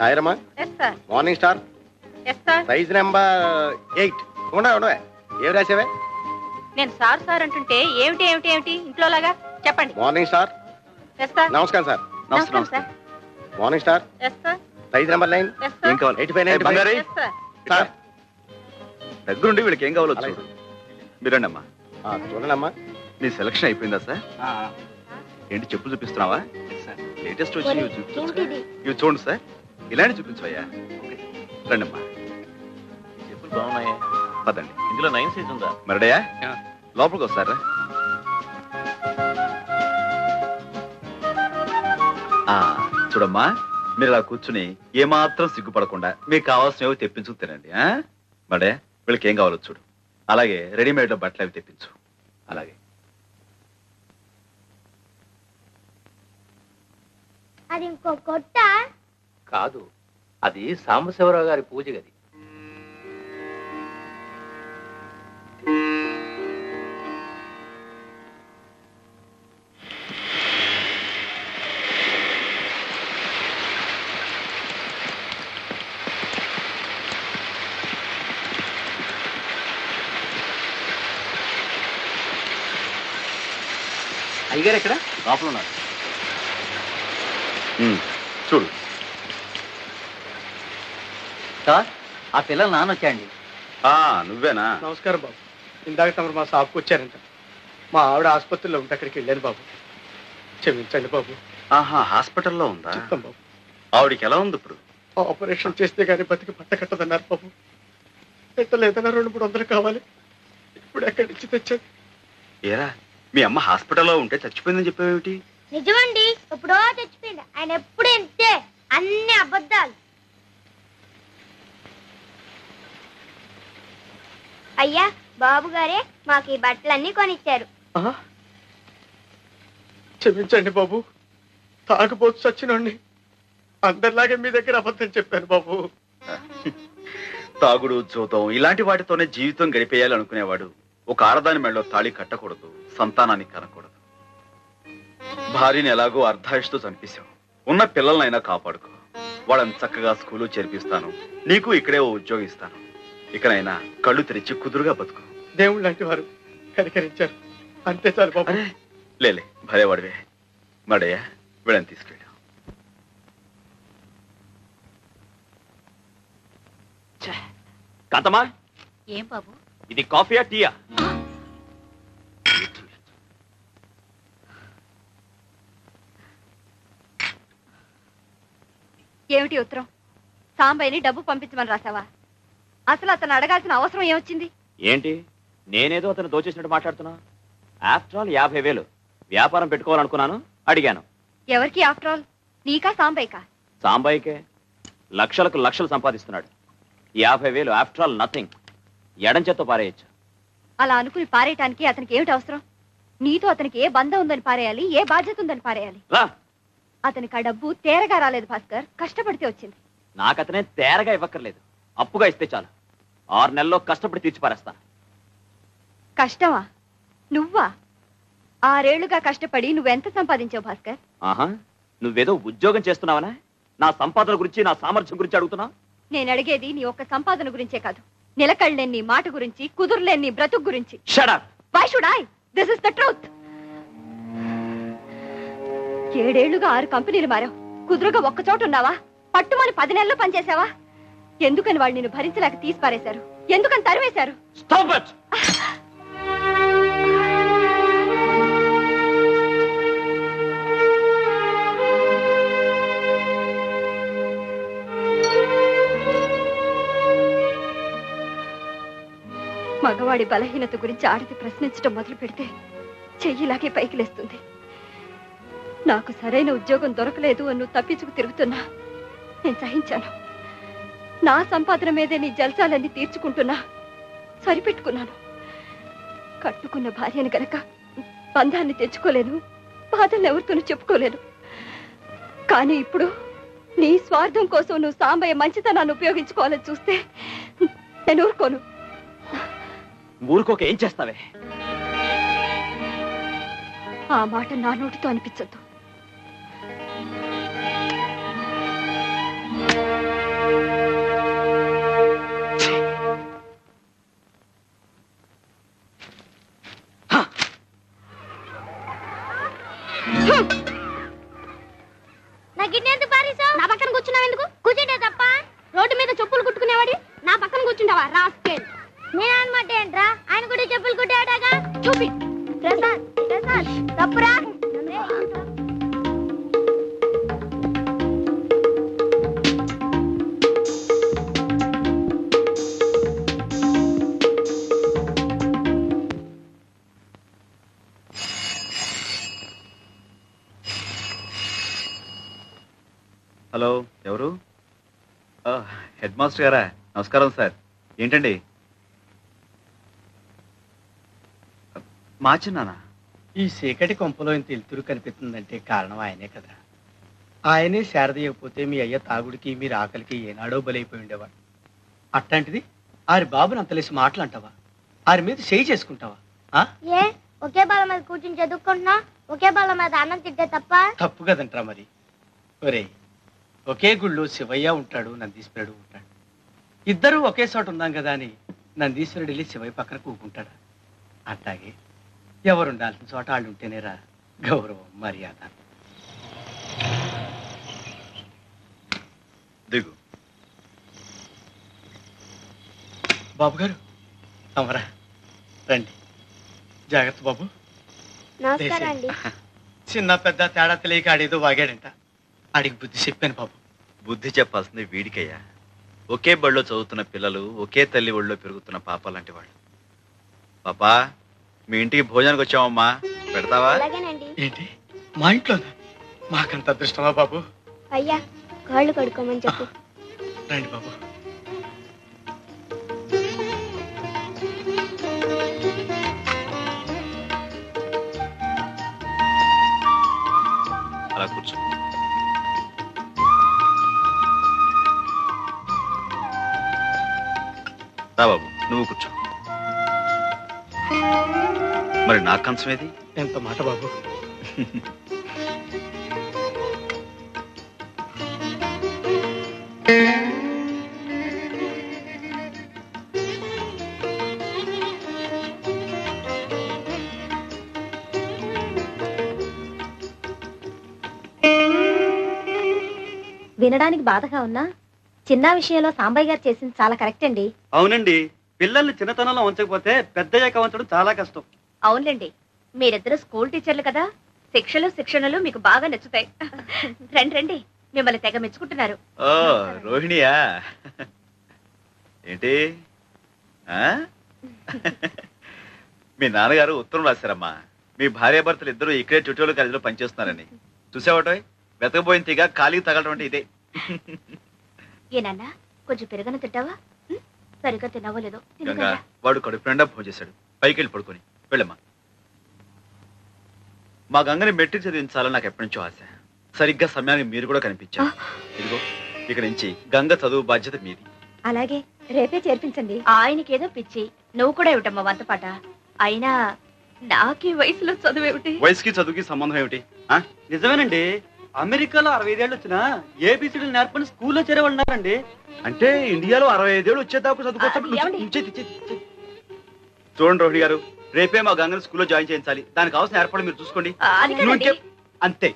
సాయిరమ్మా. Morning star. Size number 8. ఉండవే ఏం రాసావే? నేను సార్ సార్ అంటుంటే ఏమిటి ఏమిటి ఏమిటి ఇంట్లో లాగా చెప్పండి. Morning star. నమస్కారం సార్. నమస్కారం sir. Morning star. Size number 9. ఏం కావాలి? 85 సార్. దగ్గరుండి వీళ్ళకి ఏం కావాలో చూడు. మీరండి అమ్మా. చూడండి అమ్మా. నీ సెలక్షన్ అయిపోయిందా సార్? ఏంటి చెప్పులు చూపిస్తున్నావా? లేటెస్ట్ వచ్చి ఇవి చూడండి సార్. ఇలాంటి చూపించవయ్యా. రండి అమ్మా. చెప్పులు బాగున్నాయి. పదండి. ఇందులో 9 సైజ్ ఉందా? మరడయా లోపలికి వస్తారా? చూడమ్మా, మీరు ఇలా కూర్చుని ఏమాత్రం సిగ్గుపడకుండా మీకు కావాల్సినవి తెప్పించుకు తినండి. మరడయా వీళ్ళకి ఏం కావాలో చూడు. అలాగే రెడీమేడ్ లో బట్టలు అవి తెప్పించు. అలాగే. అది ఇంకో కొట్ట కాదు, అది సాంబశివరావు గారి పూజ గది. అయ్యగారు ఎక్కడ? లోపల ఉన్నారు. చూడు సార్, ఆ పిల్లలు నాన్నొచ్చాండి. నువ్వేనా? నమస్కారం బాబు. ఇందాక తమరు మా షాప్కి వచ్చారంట. మా ఆవిడ ఆసుపత్రిలో ఉంటే అక్కడికి వెళ్ళాను బాబు. క్షమించండి బాబు. హాస్పిటల్లో ఉందా? చెప్తాం బాబు. ఆవిడికి ఎలా ఉంది ఇప్పుడు? ఆపరేషన్ చేస్తే గానీ బతికి పట్ట కట్టదన్నారు బాబు. పెట్టలేదన్నా 200-300 కావాలి. ఇప్పుడు ఎక్కడి నుంచి తెచ్చాను? ఏరా, మీ అమ్మ హాస్పిటల్లో ఉంటే చచ్చిపోయిందని చెప్పేవేమిటి? నిజమండి, ఎప్పుడో చచ్చిపోయింది. ఆయన ఎప్పుడు ఇంతే, అన్ని అబద్ధాలు. అయ్యా, బాబు గారే మాకు ఈ బట్టలన్నీ కొనిచ్చారు. క్షమించండి బాబు. తాగుపోతు చచ్చినండి. అందరిలాగే మీ దగ్గర అబద్ధం చెప్పాను బాబు. తాగుడు, జూతం ఇలాంటి వాటితోనే జీవితం గడిపేయాలి అనుకునేవాడు ఒక ఆడదాని మెడలో తాళి కట్టకూడదు, సంతానాన్ని కనకూడదు. భార్యని ఎలాగో అర్ధాయుషతో చంపేశావు. ఉన్న పిల్లలనైనా కాపాడుకో. వాళ్ళని చక్కగా స్కూలు చేర్పిస్తాను. నీకు ఇక్కడే ఓ ఉద్యోగం ఇస్తాను. ఇకనైనా కళ్ళు తెరిచి కుదురుగా బతుకు. దేవుళ్ళు లాంటి వారు కనికరించారు, అంతే చాలు బాబు. లేలే, భలేవాడివే. మడయ్యా, వీళ్ళని తీసుకెళ్ళాం. కాంతమ్మా, ఏం బాబు? ఇది కాఫీయా టీయా? ఏమిటి ఉత్తరం? సాంబయ్యని డబ్బు పంపించమని రాసావా? అసలు అతను అడగాల్సిన అవసరం ఏమొచ్చింది? ఏంటి, నేనేదో అతను దోచేసినట్టు మాట్లాడుతున్నా? ఆఫ్టర్ ఆల్ 50,000 వ్యాపారం పెట్టుకోవాలనుకున్నాను, అడిగాను. ఎవరికి ఆఫ్టర్ ఆల్? నీకా సాంబయ్యకా? సాంబయ్యకే. లక్షలకు లక్షలు సంపాదిస్తున్నాడు. 50,000 ఆఫ్టర్ ఆల్ నథింగ్. ఎడంచేత్తో పారేయచ్చు. అలా అనుకుని పారేయటానికి అతనికి ఏమిటి అవసరం? నీతో అతనికి ఏ బంధం ఉందని పారేయాలి, ఏ బాధ్యత ఉందని పారేయాలి? రా. అతనికి ఆ డబ్బు తేరగా రాలేదు భాస్కర్, కష్టపడితే వచ్చింది. నాకతనే తేరగా ఇవ్వక్కర్లేదు, అప్పుగా ఇస్తే చాలు. 6 నెలల్లో కష్టపడి తీర్చి పారేస్తాను. కష్టమా? నువ్వా? 6 ఏళ్లుగా కష్టపడి నువ్వెంత సంపాదించావు భాస్కర్? ఆహా, నువ్వేదో ఉద్యోగం చేస్తున్నావనా? నా సంపాదన గురించి, నా సామర్థ్యం గురించి అడుగుతున్నా? నేను అడిగేది నీ ఒక్క సంపాదన గురించే కాదు, నిలకడలేని నీ మాట గురించి, కుదురులేని నీ బ్రతుకు గురించి. Shut up. Why should I? This is the truth. 7 ఏళ్లుగా 6 కంపెనీలు మారావు. కుదురుగా ఒక్క చోట ఉన్నావా? పట్టుమని 10 నెలల్లో పనిచేసావా? ఎందుకని వాళ్ళు నిన్ను భరించలేక తీసి పారేశారు? ఎందుకని తరివేశారు? Stop it. మగవాడి బలహీనత గురించి ఆడది ప్రశ్నించడం మొదలు పెడితే చెయ్యిలాగే పైకి లేస్తుంది. నాకు సరైన ఉద్యోగం దొరకలేదు అని నువ్వు తప్పించుకు తిరుగుతున్నా నేను సహించాను. నా సంపాదన మీదే నీ జల్సాలన్నీ తీర్చుకుంటున్నా సరిపెట్టుకున్నాను. కట్టుకున్న భార్యను గనక బంధాన్ని తెచ్చుకోలేను, బాధల్ని ఎవరితోనూ చెప్పుకోలేను. కానీ ఇప్పుడు నీ స్వార్థం కోసం నువ్వు సాంబయ్య మంచితనాన్ని ఉపయోగించుకోవాలని చూస్తే నేను ఊరుకోను. ఊరుకోక ఏం చేస్తావే? ఆ మాట నా నోటితో అనిపించద్దు. హెడ్ మాస్టర్ గారా, నమస్కారం సార్. ఏంటండి మార్చిన్నానా? ఈ చీకటి కొంపలో ఇంత వెలుతురు కనిపిస్తుందంటే కారణం ఆయనే కదా. ఆయనే శారదీయకపోతే మీ అయ్య తాగుడికి మీరు ఆకలికి ఏనాడో బలైపోయి ఉండేవాడు. అట్లాంటిది ఆరి బాబుని అంతలేసి మాటలు అంటావా? ఆరి మీద చేయి చేసుకుంటావా? ఏ ఒకే బాల మీద కూర్చుని చదువుకుంటున్నా, ఒకే బాల మీద అన్నం తింటే తప్ప? తప్పు కదంటరా మరి. ఒరే, ఒకే గుళ్ళో శివయ్య ఉంటాడు, నందీశ్వరుడు ఉంటాడు. ఇద్దరూ ఒకే చోట ఉన్నాం కదా అని నందీశ్వరుడు వెళ్ళి శివయ్య పక్కన కూకుంటాడా? అట్లాగే ఎవరు ఉండాల్సిన చోట వాళ్ళు ఉంటేనేరా గౌరవం, మర్యాద. దిగు. బాబు గారు అమరా రండి. జాగ్రత్త బాబు. నమస్కారం అండి. చిన్న పెద్ద తేడా తెలియక ఆడేదో వాగాడంట. ఆడికి బుద్ధి చెప్పాను బాబు. బుద్ధి చెప్పాల్సింది వీడికయ్యా. ఒకే బడిలో చదువుతున్న పిల్లలు, ఒకే తల్లి ఒళ్ళో పెరుగుతున్న పాప లాంటి వాళ్ళు. పాపా, మీ ఇంటికి భోజనానికి వచ్చామమ్మా, పెడతావా? అలాగేనండి. ఏంటి మా ఇంట్లోనా? మాకంత అదృష్టమా బాబు? అయ్యా కాళ్ళు కడుక్కోమని చెప్పు. రండి బాబు. అలా కూర్చో. రా బాబు, నువ్వు కూర్చో. మరి నా కంచం ఏది? ఎంత మాట బాబు. వినడానికి బాధగా ఉన్నా చిన్న విషయంలో సాంబయ్య గారు చేసింది చాలా కరెక్ట్ అండి. అవునండి, పిల్లల్ని చిన్నతనంలో ఉంచకపోతే పెద్దయ్యాక ఉంచడం చాలా కష్టం. అవునులేండి, మీరిద్దరు స్కూల్ టీచర్లు కదా, శిక్షణలు మీకు బాగా నచ్చుతాయి. రండి రండి, మిమ్మల్ని తెగ మెచ్చుకుంటున్నారు. ఓ రోహిణియా? ఏంటి మీ నాన్నగారు ఉత్తరం రాశారమ్మా. మీ భార్యాభర్తలు ఇద్దరు ఇక్కడే ట్యూటోరియల్ కాలేజీలో పనిచేస్తున్నారని. చూసావటో, వెతకపోయిన తీగ ఖాళీకి తగలడం అంటే ఇదే. ఏనన్నా కొంచెం పెరగన తింటావా? సరిగ్గా తిన్నావో లేదో. గంగా, వాడు కడుపు నిండా భోజేశాడు, పైకి వెళ్ళి పడుకొని వెళ్ళమ్మా. మా గంగని మెట్రిక్ చదివించాలని నాకు ఎప్పటి నుంచో ఆశ. సరిగ్గా సమయానికి మీరు కూడా కనిపించారు. ఇదిగో ఇక్కడ నుంచి గంగ చదువు బాధ్యత మీది. అలాగే, రేపే చేర్పించండి. ఆయనకేదో పిచ్చి, నువ్వు కూడా ఏమిటమ్మా వంతపాట. అయినా నాకీ వయసులో చదువేమిటి? వయసుకి చదువుకి సంబంధం ఏమిటి? నిజమేనండి, అమెరికాలో 65 ఏళ్ళు వచ్చినా ఏబిసిడీలు నేర్పని స్కూల్లో చేరేవాళ్ళు ఉన్నారండి. అంటే ఇండియాలో 65 ఏళ్ళు వచ్చేదాకా చూడండి రోహిణి గారు, రేపే మా గంగని స్కూల్లో జాయిన్ చేయించాలి. దానికి కావాల్సిన ఏర్పాటు మీరు చూసుకోండి. అంతే.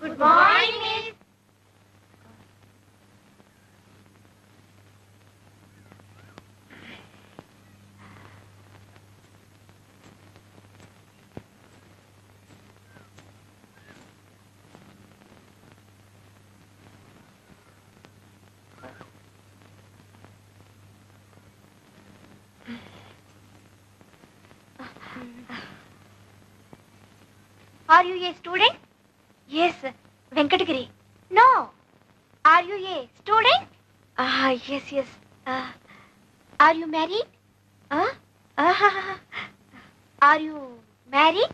Good morning miss. Are you a student? Yes, Venkatagiri. No. Are you a student? Yes. Are you married? Are you married?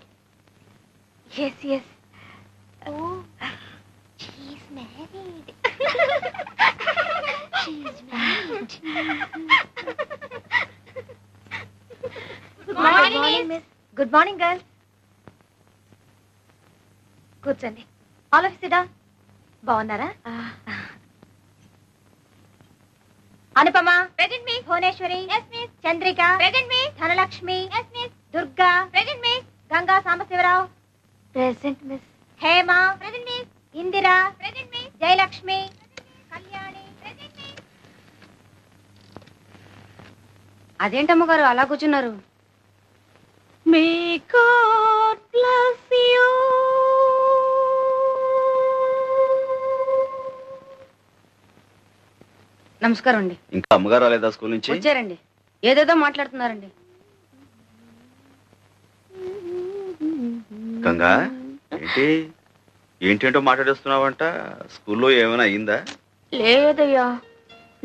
Yes. Oh, she's married. She's married. Good morning, miss. Good morning, girls. కూర్చోండి. All of సిడా బాగున్నారా? Anupama Present, miss. Bhuvaneshwari, Yes, miss. Chandrika Present, miss. Dhanalakshmi, Yes, miss. Durga, Present, miss. Ganga Sambasivarao, present miss. Hema, Present, miss. Indira, Present, miss. Jayalakshmi, Kalyani. Present, miss. అదేంటమ్మ గారు అలా కూర్చున్నారు? May God bless you. నమస్కారం అండి. ఇంకా అమ్మగారు రాలేదా స్కూల్ నుంచి? వచ్చారండి. ఏదేదో మాట్లాడుతున్నారండి. గంగా, ఏంటేంటో మాట్లాడేస్తున్నావంట. స్కూల్లో ఏమైనా అయిందా? లేదయ్యా,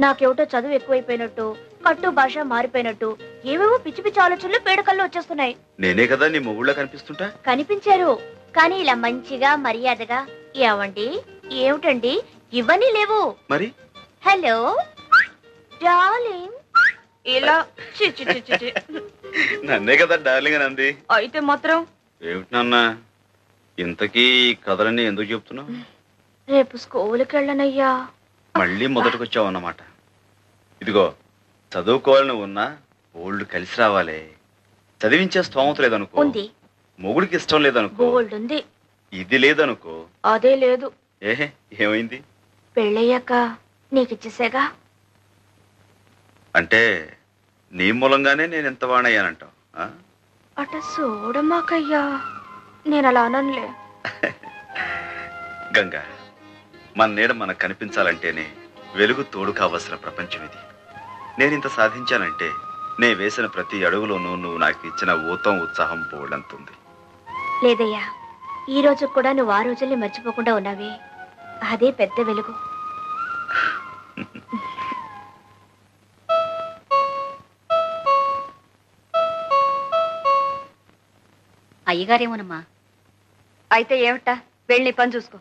నాకేమిటో చదువు ఎక్కువైపోయినట్టు, కట్టు భాష మారిపోయినట్టు, ఏవేవో పిచ్చి పిచ్చి ఆలోచనలు పేడకల్లో వచ్చేస్తున్నాయి. నేనే కదా నీ మొగుళ్ళ కనిపిస్తుంటా? కనిపించారు, కానీ ఇలా మంచిగా మర్యాదగా ఏమండి ఏమిటండి ఇవన్నీ లేవు. మరి హలో డార్లింగ్ ఇలా నన్నే కదా డార్లింగ్ అని అంది. అయితే మాత్రం ఏమిటి నాన్న, ఇంతకీ కథలన్నీ ఎందుకు చెప్తున్నావు? రేపు స్కూల్కి వెళ్ళనయ్యా. మళ్ళీ మొదటికొచ్చావు అన్నమాట. ఇదిగో, చదువుకోవాలని ఉన్నా ఓల్డ్ కలిసి రావాలి. చదివించే స్తోమత లేదనుకో, ఉంది. మొగుడికి ఇష్టం లేదనుకో, గోల్డ్ ఉంది. ఇది లేదనుకో. అదే లేదు. ఏమైంది? పెళ్ళయ్యాక నీకిచ్చేసేగా. అంటే నీ మూలంగానే నేను ఎంత వాణయ్యానంటావు? అట చూడమాకయ్యా, నేను అలా అననులే. గంగా, మన నీడ మనకు కనిపించాలంటేనే వెలుగు తోడు కావలసిన ప్రపంచం ఇది. నేను ఇంత సాధించానంటే నే వేసిన ప్రతి అడుగులోనూ నువ్వు నాకు ఇచ్చిన ఊతం ఉత్సాహం పోవడంతుంది. లేదయ్యా, ఈ రోజు కూడా నువ్వు ఆ రోజుల్ని మర్చిపోకుండా ఉన్నావే, అదే పెద్ద వెలుగు. అయ్యగారేమోనమ్మా. అయితే ఏమిటా, వెళ్ళి పని చూసుకో.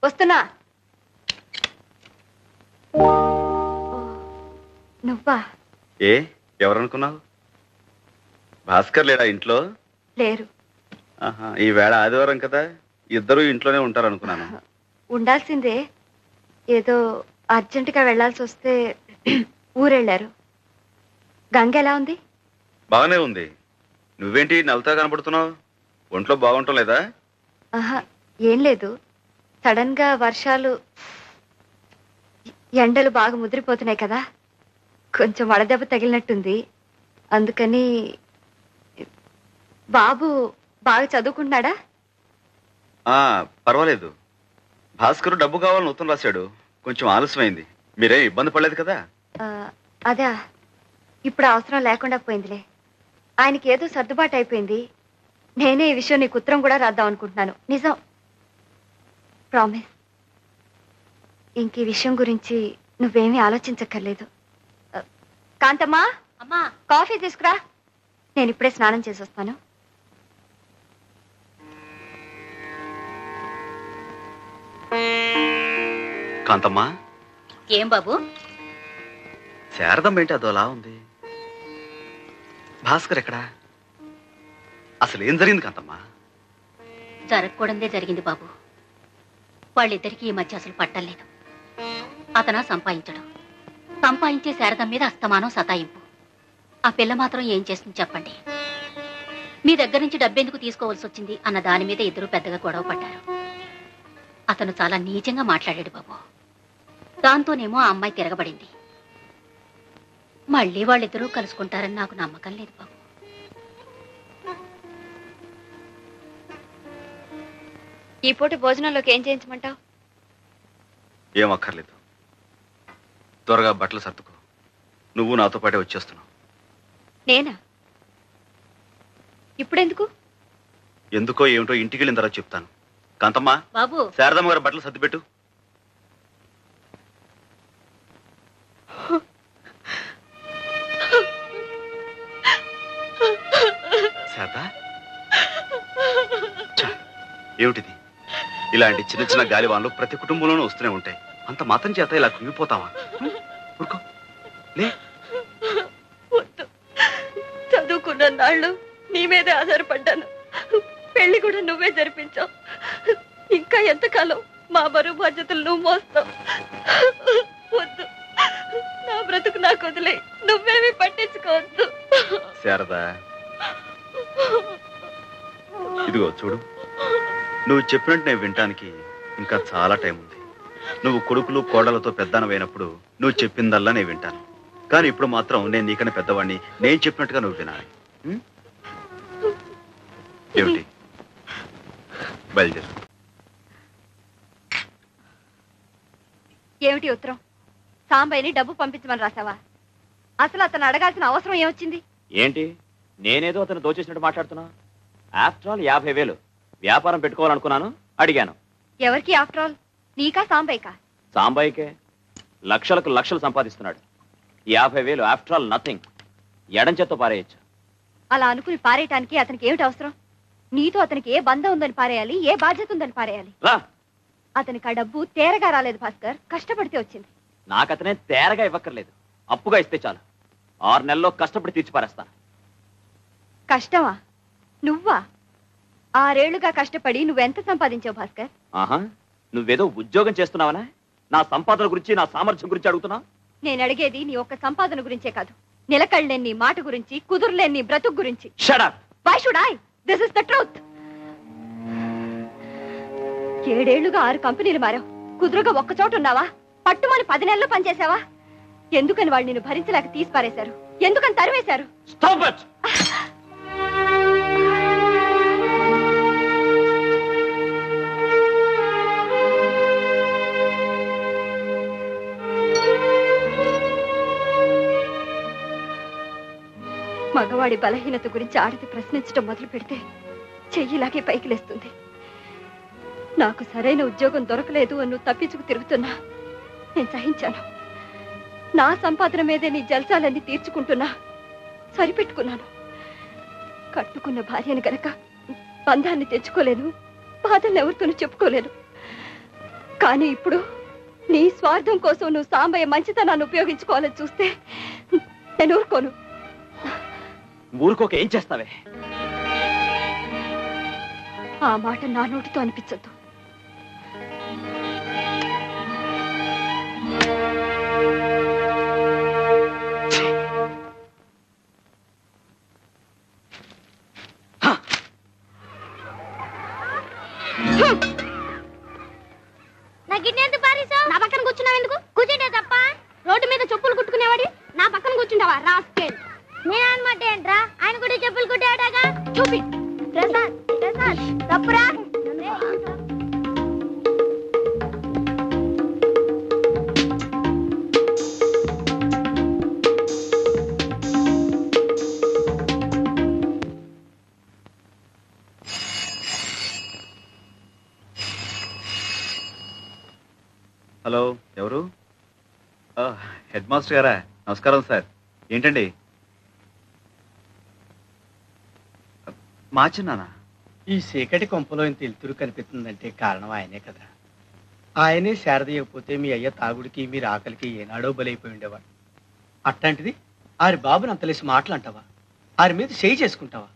వస్తున్నా. నువ్వా? ఎవరనుకున్నావు? భాస్కర్ లేడా ఇంట్లో? లేరు. ఈ వేళ ఆదివారం కదా, ఇద్దరు ఇంట్లోనే ఉంటారనుకున్నాను. ఉండాల్సిందే, ఏదో అర్జెంటుగా వెళ్లాల్సి వస్తే ఊరెళ్ళారు. గంగ ఎలా ఉంది? బాగానే ఉంది. నువ్వేంటి నవ్వుతా కనపడుతున్నావు? ఒంట్లో బాగుంటం లేదా? ఆహా, ఏం లేదు. సడన్ గా వర్షాలు, ఎండలు బాగా ముదిరిపోతున్నాయి కదా, కొంచెం వడదెబ్బ తగిలినట్టుంది. అందుకని. బాబు బాగా చదువుకుంటున్నాడా? పర్వాలేదు. భాస్కర్ డబ్బు కావాలని ఉత్తరం రాశాడు. కొంచెం ఆలస్యమైంది. మీరేం ఇబ్బంది పడలేదు కదా? అదా, ఇప్పుడు అవసరం లేకుండా పోయిందిలే. ఆయనకి ఏదో సర్దుబాటు అయిపోయింది. నేనే ఈ విషయం నీకు ఉత్తరం కూడా రాద్దాం అనుకుంటున్నాను. నిజం, ప్రామిస్. ఇంక ఈ విషయం గురించి నువ్వేమీ ఆలోచించక్కర్లేదు. కాంతమ్మా, అమ్మా, కాఫీ తీసుకురా. నేను ఇప్పుడే స్నానం చేసి వస్తాను. కాంతమ్మా. ఏం బాబు? శారదం ఏంటి అదోలా ఉంది? భాస్కర్ ఎక్కడా? అసలు ఏం జరిగింది కాంతమ్మా? జరగకూడదే జరిగింది బాబు. వాళ్ళిద్దరికీ ఈ మధ్య అసలు పట్టలేదు. అతను సంపాదించడం, సంపాదించే శారదం మీద అస్తమానం సతాయింపు. ఆ పిల్ల మాత్రం ఏం చేస్తుంది చెప్పండి? మీ దగ్గర నుంచి డబ్బెందుకు తీసుకోవాల్సి వచ్చింది అన్న దాని మీద ఇద్దరు పెద్దగా గొడవ పడ్డారు. అతను చాలా నీచంగా మాట్లాడాడు బాబు. దాంతోనేమో ఆ అమ్మాయి తిరగబడింది. మళ్ళీ వాళ్ళిద్దరూ కలుసుకుంటారని నాకు నమ్మకం లేదు బాబు. ఈ పూట భోజనంలోకి ఏం చేయించమంటావు? ఏం అక్కర్లేదు. త్వరగా బట్టలు సర్దుకో. నువ్వు నాతో పాటే వచ్చేస్తున్నావు. నేనా? ఇప్పుడెందుకు? ఎందుకో ఏమిటో ఇంటికి వెళ్ళిన తర్వాత చెప్తాను. కాంతమ్మా, బాబు, శారదమ్మ గారు బట్టలు సర్దిపెట్టు. శారదా, ఏమిటిది? ఇలాంటి చిన్న చిన్న గాలివాన్లు ప్రతి కుటుంబంలోనూ వస్తూనే ఉంటాయి. అంత మాత్రం చేత ఇలా కుంగిపోతావా? ఊరుకో, లే. చదువుకున్న నాళ్ళు నీ మీదే ఆధారపడ్డాను. పెళ్లి కూడా నువ్వే జరిపించావు. ఇంకా ఎంతకాలం మా బరువు బాధ్యతలు నువ్వు మోస్తావు? వద్దు, నా బ్రతుకు నాకు వదిలే. నువ్వేమీ పట్టించుకోవద్దు. శారదా, ఇదిగో చూడు, నువ్వు చెప్పినట్టు నేను వినటానికి ఇంకా చాలా టైం ఉంది. నువ్వు కొడుకులు కోడలతో పెద్దనవైనప్పుడు నువ్వు చెప్పిందల్లా నేను వింటాను. కానీ ఇప్పుడు మాత్రం నేను నీకన్నా పెద్దవాడిని. నేను చెప్పినట్టుగా నువ్వు వినాలి. ఏమిటి బయలుదేరు. ఏమిటి ఉత్తరం? సాంబయ్యని డబ్బు పంపించమని రాసావా? అసలు అతను అడగాల్సిన అవసరం ఏమొచ్చింది? ఏంటి నేనేదో అతను దోచేసినట్టు మాట్లాడుతున్నా? ఆఫ్టర్ ఆల్ 50,000 వ్యాపారం పెట్టుకోవాలనుకున్నాను, అడిగాను. ఎవరికి ఆఫ్టర్ ఆల్? నీకా సాంబయ్యకా? సాంబాయికే. లక్షలకు లక్షలు సంపాదిస్తున్నాడు. 50,000 ఆఫ్టర్ ఆల్ నథింగ్. ఎడం చేత్తో పారేయచ్చు. అలా అనుకుని పారేయటానికి అతనికి ఏమిటి అవసరం? నీతో అతనికి ఏ బంధం ఉందని పారేయాలి, ఏ బాధ్యత ఉందని పారేయాలి? రా, అతనికి ఆ డబ్బు తేరగా రాలేదు భాస్కర్, కష్టపడితే వచ్చింది. నాకతనే తేరగా ఇవ్వక్కర్లేదు, అప్పుగా ఇస్తే చాలు. 6 నెలల్లో కష్టపడి తీర్చి పారేస్తాను. కష్టమా? నువ్వా? 6 ఏళ్లుగా కష్టపడి నువ్వెంత సంపాదించావు భాస్కర్? ఆహా, నువ్వేదో ఉద్యోగం చేస్తున్నావనా? నా సంపాదన గురించి, నా సామర్థ్యం గురించి అడుగుతున్నా? నేను అడిగేది నీ ఒక్క సంపాదన గురించే కాదు, నిలకడలేని నీ మాట గురించి, కుదురులేని నీ బ్రతుకు గురించి. Shut up! Why should I? This is the truth. 7 ఏళ్లుగా 6 కంపెనీలు మారావు. కుదురుగా ఒక్క చోట ఉన్నావా? పట్టుమని 10 నెలలు పనిచేసావా? ఎందుకని వాళ్ళు నిన్ను భరించలేక తీసి పారేశారు? ఎందుకని తరివేశారు? Stop it! మగవాడి బలహీనత గురించి ఆడది ప్రశ్నించడం మొదలు పెడితే చెయ్యిలాగే పైకి లేస్తుంది. నాకు సరైన ఉద్యోగం దొరకలేదు అని నువ్వు తప్పించుకు తిరుగుతున్నా నేను సహించాను. నా సంపాదన మీదే నీ జల్సాలన్నీ తీర్చుకుంటున్నా సరిపెట్టుకున్నాను. కట్టుకున్న భార్యను గనక బంధాన్ని తెచ్చుకోలేను, బాధల్ని ఎవరితోనూ చెప్పుకోలేను. కానీ ఇప్పుడు నీ స్వార్థం కోసం నువ్వు సాంబయ్య మంచితనాన్ని ఉపయోగించుకోవాలని చూస్తే నేను ఊరుకోను. ఊరుకోక ఏం చేస్తావే? ఆ మాట నా నోటితో అనిపించద్దు. నా గిన్నె పారేసావు? నా పక్కన కూర్చున్నావు ఎందుకు? కూర్చుంటే తప్ప రోడ్డు మీద చెప్పులు కుట్టుకునేవాడి నా పక్కన కూర్చుంటావా? రాస్కేల్. నేను అనమాట ఏంట్రా, ఆయన కూడా చెప్పులు కుట్టాడాగా. చూపి ప్రసాద్ ప్రసాద్ తప్పురా. హలో, ఎవరు? హెడ్ మాస్టర్ గారా? నమస్కారం సార్. ఏంటండి? మార్చిన్నానా? ఈ చీకటి కొంపలో ఇంత ఎలుతురు కనిపిస్తుందంటే కారణం ఆయనే కదా. ఆయనే శారదీయకపోతే మీ అయ్య తాగుడికి మీరు ఆకలికి ఏనాడో బలైపోయి ఉండేవాడు. అట్లాంటిది ఆరి బాబుని అంతలేసి మాటలు అంటావా? ఆరి మీద చేయి చేసుకుంటావా?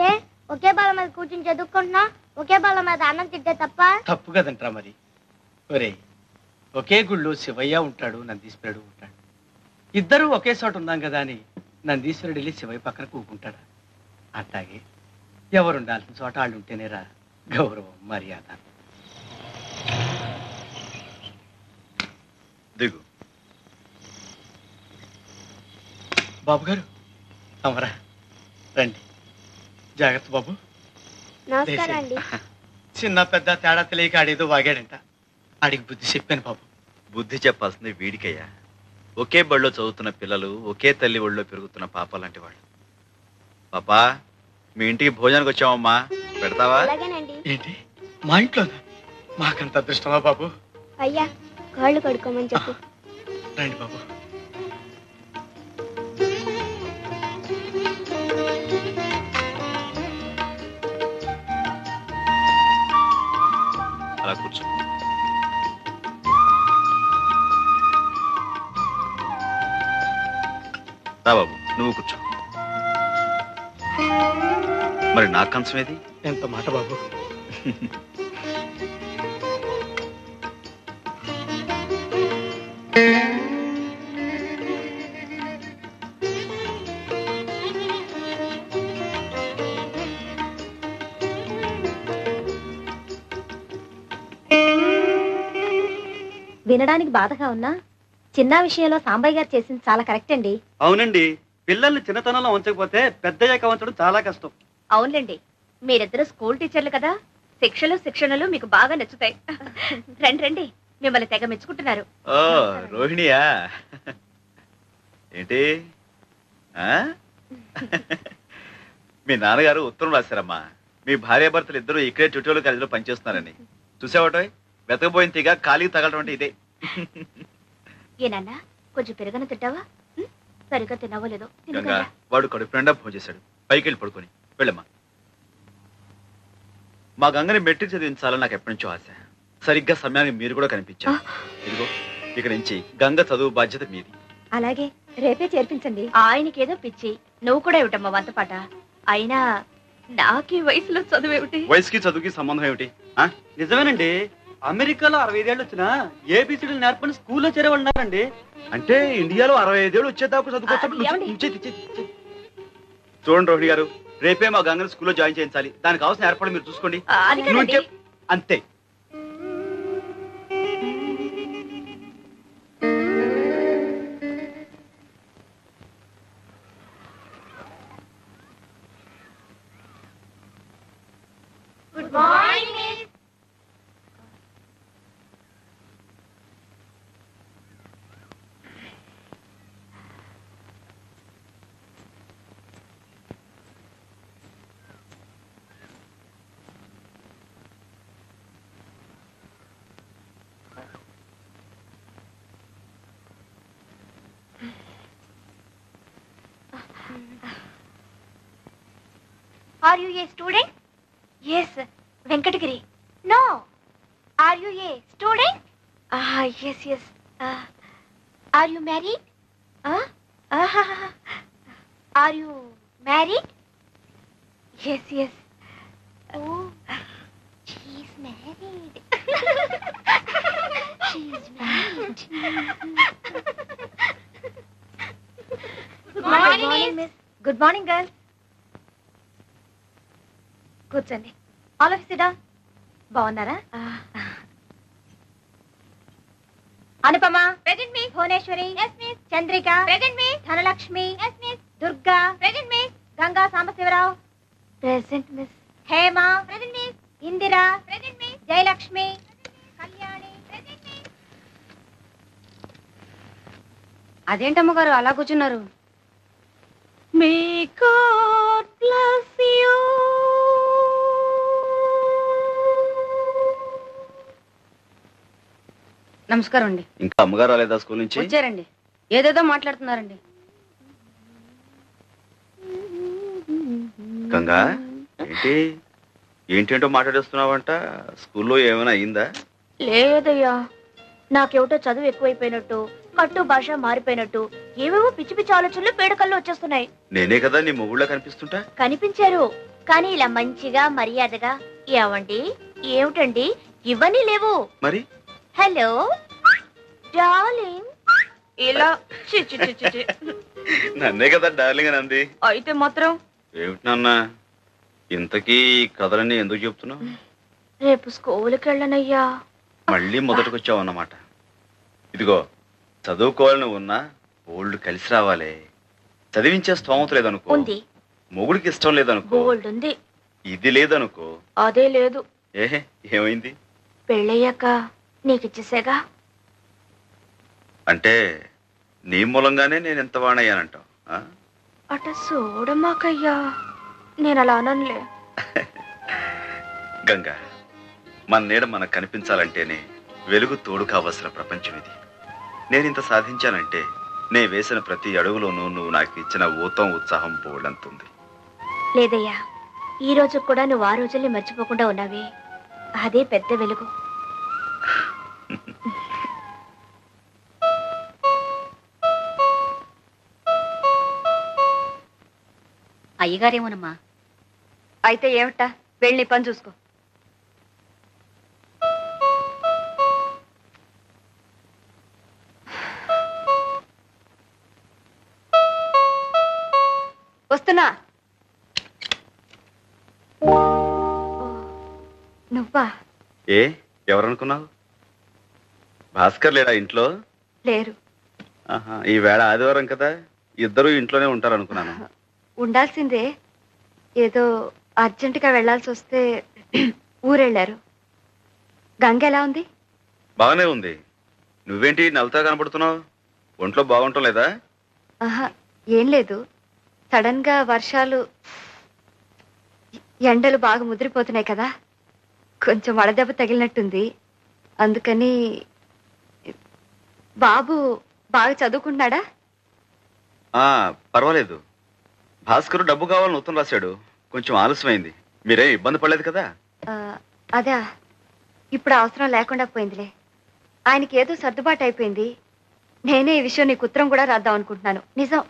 ఏ ఒకే బాల మీద కూర్చుని చదువుకుంటున్నా, ఒకే బాల మీద అన్నం తింటే తప్ప? తప్పు కదంట్రా మరి. ఒరే, ఒకే గుళ్ళో శివయ్య ఉంటాడు, నందీశ్వరుడు ఉంటాడు. ఇద్దరూ ఒకే చోట ఉన్నాం కదా అని నందీశ్వరుడు వెళ్ళి శివయ్య పక్కన కూకుంటాడా? అట్లాగే ఎవరు ఉండాల్సిన చోట వాళ్ళు ఉంటేనేరా గౌరవం, మర్యాద. దిగు. బాబు గారు అమరా రండి. జాగ్రత్త బాబు. నమస్కారం అండి. చిన్న పెద్ద తేడా తెలియక ఆడేదో వాగాడంట. ఆడికి బుద్ధి చెప్పాను బాబు. బుద్ధి చెప్పాల్సింది వీడికయ్యా. ఒకే బడిలో చదువుతున్న పిల్లలు, ఒకే తల్లి ఒళ్ళో పెరుగుతున్న పాప లాంటి వాళ్ళు. పాపా, మీ ఇంటికి భోజనానికి వచ్చామమ్మా, పెడతావా? అలాగేనండి. ఏంటి మా ఇంట్లోనా? మాకంత అదృష్టమా బాబు? అయ్యా కాళ్ళు కడుక్కోమని చెప్పు. రండి బాబు. అలా కూర్చో. రా బాబు, నువ్వు కూర్చో. మరి నా కంచం ఏది? ఎంత మాట బాబు. వినడానికి బాధగా ఉన్నా చిన్న విషయంలో సాంబయ్య గారు చేసింది చాలా కరెక్ట్ అండి. అవునండి, పిల్లల్ని చిన్నతనంలో ఉంచకపోతే పెద్దయ్యాక ఉంచడం చాలా కష్టం. అవునులేండి, మీరిద్దరు స్కూల్ టీచర్లు కదా, శిక్షణలు మీకు బాగా నచ్చుతాయి. రండి రండి, మిమ్మల్ని తెగ మెచ్చుకుంటున్నారు. ఓ రోహిణియా, ఏంటి మీ నాన్నగారు ఉత్తరం రాశారమ్మా, మీ భార్యాభర్తలు ఇద్దరు ఇక్కడే ట్యూటోరియల్ కాలేజీలో పనిచేస్తున్నారని. చూసావటో వెతకపోయిన తీగ ఖాళీ తగలటం అంటే ఇదే. ఏనన్నా కొంచెం పెరగన తింటావా? సరిగ్గా తిన్నావో లేదో. గంగా, వాడు కడుపు నిండా భోజనం చేశాడు, పైకి వెళ్ళి పడుకొని వెళ్ళమ్మా. మా గంగని మెట్రిక్ చదివించాలని నాకు ఎప్పటి నుంచో ఆశ. సరిగ్గా సమయానికి మీరు కూడా కనిపించారు. ఇదిగో ఇక నుంచి గంగ చదువు బాధ్యత మీది. అలాగే, రేపే చేర్పించండి. ఆయనకేదో పిచ్చి, నువ్వు కూడా ఏమిటమ్మా వంతపాట. అయినా నాకీ వయసులో చదువేమిటి? వయసుకి చదువుకి సంబంధం ఏమిటి? నిజమేనండి, అమెరికాలో 65 ఏళ్ళు వచ్చినా ఏబిసిడీలు నేర్పని స్కూల్లో చేరేవాళ్ళు ఉన్నారండి. అంటే ఇండియాలో 65 ఏళ్ళు వచ్చేదాకా చదువుకోవచ్చు. చూడండి రోహిణి గారు, రేపే మా గంగని స్కూల్లో జాయిన్ చేయించాలి. దానికి కావాల్సిన ఏర్పాటు మీరు చూసుకోండి. అంతే. Good morning miss. Are you a student? Yes, Venkatagiri. No. Are you a student? Yes. Are you married? Are you married? Yes. Oh, she's married. She's married. Good morning, miss. Good morning, girls. కూర్చోండి. All of you sit down. బాగున్నారా? Anupama. Present, miss. Bhuvaneshwari. Yes, miss. Chandrika. Present, miss. Dhanalakshmi. Yes, miss. Durga. Present, miss. Ganga Sambasivarao. Present miss. Hema. Present, miss. Indira. Present, miss. Jayalakshmi. Kalyani. Present, miss. అదేంటమ్మగారు అలా కూర్చున్నారు? May God bless you. నమస్కారం అండి. ఇంకా అమ్మగారు రాలేదా స్కూల్ నుంచి? వచ్చారండి. ఏదేదో మాట్లాడుతున్నారండి. గంగా, ఏంటేంటో మాట్లాడేస్తున్నావంట. స్కూల్లో ఏమైనా అయిందా? లేదయ్యా, నాకేమిటో చదువు ఎక్కువైపోయినట్టు, కట్టు భాష మారిపోయినట్టు, ఏవేవో పిచ్చి పిచ్చి ఆలోచనలు పేడకల్లో వచ్చేస్తున్నాయి. నేనే కదా నీ మొగుళ్ళ కనిపిస్తుంటా? కనిపించారు, కానీ ఇలా మంచిగా మర్యాదగా ఏమండి ఏమిటండి ఇవన్నీ లేవు. మరి హలో డార్లింగ్ ఇలా నన్నే కదా డార్లింగ్ అని అంది. అయితే మాత్రం ఏమిటి నాన్న, ఇంతకీ కథలన్నీ ఎందుకు చెప్తున్నావు? రేపు స్కూల్కి వెళ్ళనయ్యా. మళ్ళీ మొదటికొచ్చావు అన్నమాట. ఇదిగో, చదువుకోవాలని ఉన్నా ఓల్డ్ కలిసి రావాలి. చదివించే స్తోమత లేదనుకో, ఉంది. మొగుడికి ఇష్టం లేదనుకో, గోల్డ్ ఉంది. ఇది లేదనుకో. అదే లేదు. ఏమైంది? పెళ్ళయ్యాక నీకిచ్చేసేగా. అంటే నీ మూలంగానే నేను ఎంత వాణయ్యానంటావు? అట చూడమాకయ్యా, నేను అలా అననులే. గంగా, మన నీడ మనకు కనిపించాలంటేనే వెలుగు తోడు కావలసిన ప్రపంచం ఇది. నేనింత సాధించానంటే నే వేసిన ప్రతి అడుగులోనూ నువ్వు నాకు ఇచ్చిన ఊతం ఉత్సాహం పోవడంతుంది. లేదయ్యా, ఈ రోజు కూడా నువ్వు ఆ రోజుల్ని మర్చిపోకుండా ఉన్నావే, అదే పెద్ద వెలుగు. అయ్యగారేమోనమ్మా. అయితే ఏమిటా, వెళ్ళి పని చూసుకో. వస్తున్నా. నువ్వా? ఎవరనుకున్నావు? భాస్కర్ లేడా ఇంట్లో? లేరు. ఈ వేళ ఆదివారం కదా, ఇద్దరు ఇంట్లోనే ఉంటారనుకున్నాను. ఉండాల్సిందే, ఏదో అర్జెంటుగా వెళ్లాల్సి వస్తే ఊరెళ్ళారు. గంగ ఎలా ఉంది? బాగానే ఉంది. నువ్వేంటి నవ్వుతా కనబడుతున్నావు? ఒంట్లో బాగుంటం లేదా? ఆహా, ఏం లేదు. సడన్ గా వర్షాలు, ఎండలు బాగా ముదిరిపోతున్నాయి కదా, కొంచెం వడదెబ్బ తగిలినట్టుంది. అందుకని. బాబు బాగా చదువుకుంటున్నాడా? పర్వాలేదు. భాస్కర్ డబ్బు కావాలని ఉత్తరం రాశాడు. కొంచెం ఆలస్యమైంది. మీరేం ఇబ్బంది పడలేదు కదా? అదా, ఇప్పుడు అవసరం లేకుండా పోయిందిలే. ఆయనకి ఏదో సర్దుబాటు అయిపోయింది. నేనే ఈ విషయం నీకు ఉత్తరం కూడా రాద్దాం అనుకుంటున్నాను. నిజం.